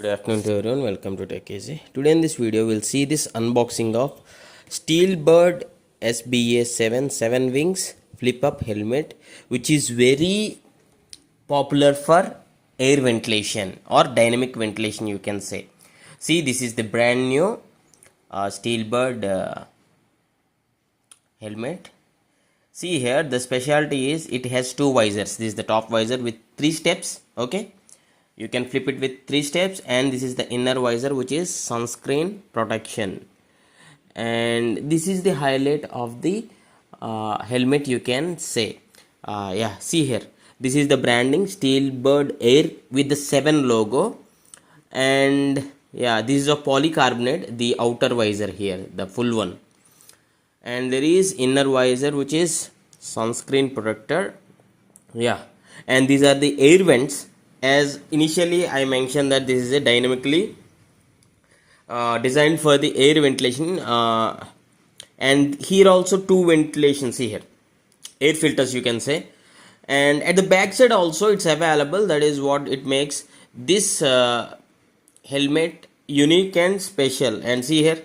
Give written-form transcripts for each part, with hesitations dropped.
Good afternoon to everyone, welcome to Tech Easy. Today in this video we'll see this unboxing of Steelbird SBA-7 7-wings flip-up helmet, which is very popular for air ventilation or dynamic ventilation, you can say. See, this is the brand new Steelbird helmet. See here, the specialty is it has two visors. This is the top visor with 3 steps, okay. You can flip it with 3 steps, and this is the inner visor, which is sunscreen protection. And this is the highlight of the helmet, you can say. Yeah, see here, this is the branding Steelbird Air with the 7 logo. And yeah, this is a polycarbonate, the outer visor here, the full one. And there is inner visor, which is sunscreen protector. Yeah, and these are the air vents. As initially I mentioned that this is a dynamically designed for the air ventilation, and here also 2 ventilations. See here, air filters, you can say. And at the back side also it's available. That is what it makes this helmet unique and special. And see here,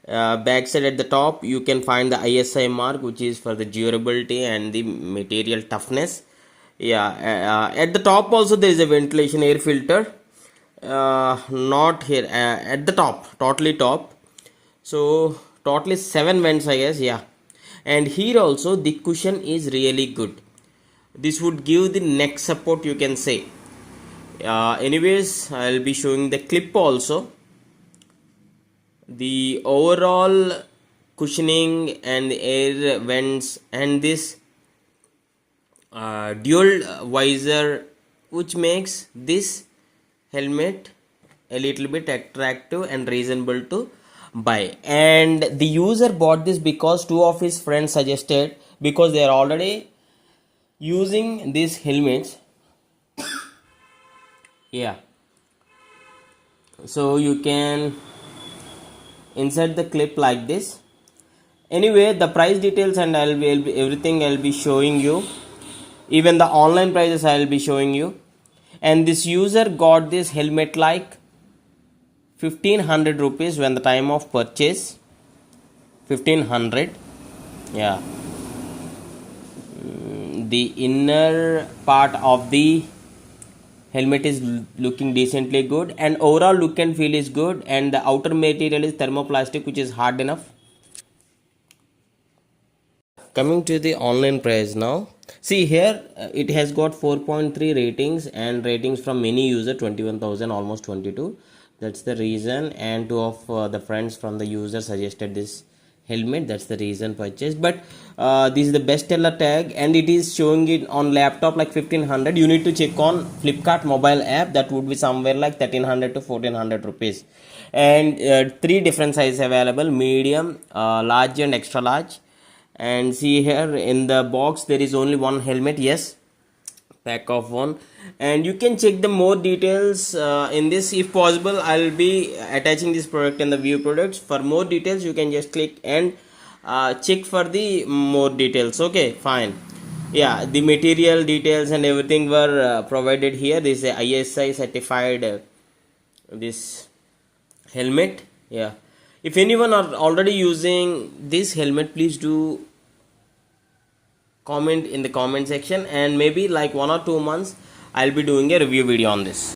back side at the top you can find the ISI mark, which is for the durability and the material toughness. Yeah, at the top also there is a ventilation air filter, not here, at the top, totally top. So totally 7 vents, I guess. Yeah, and here also the cushion is really good. This would give the neck support, you can say. Anyways, I'll be showing the clip also. The overall cushioning and the air vents and this dual visor, which makes this helmet a little bit attractive and reasonable to buy. And the user bought this because 2 of his friends suggested, because they are already using these helmets. Yeah, so you can insert the clip like this. Anyway, the price details and everything I'll be showing you. Even the online prices I will be showing you. And this user got this helmet like 1500 rupees when the time of purchase. 1500. Yeah. The inner part of the helmet is looking decently good, and overall look and feel is good, and the outer material is thermoplastic, which is hard enough. Coming to the online price now. See here, it has got 4.3 ratings, and ratings from many user 21,000, almost 22. That's the reason. And 2 of the friends from the user suggested this helmet. That's the reason purchased. But this is the bestseller tag, and it is showing it on laptop like 1500. You need to check on Flipkart mobile app. That would be somewhere like 1300 to 1400 rupees. And 3 different sizes available: medium, large, and extra large. And see here, in the box there is only 1 helmet. Yes, pack of 1. And you can check the more details in this. If possible, I'll be attaching this product in the view products. For more details you can just click and check for the more details. Okay, fine. Yeah, the material details and everything were provided here. This is a ISI certified this helmet. Yeah, if anyone are already using this helmet, please do comment in the comment section, and maybe like 1 or 2 months I'll be doing a review video on this.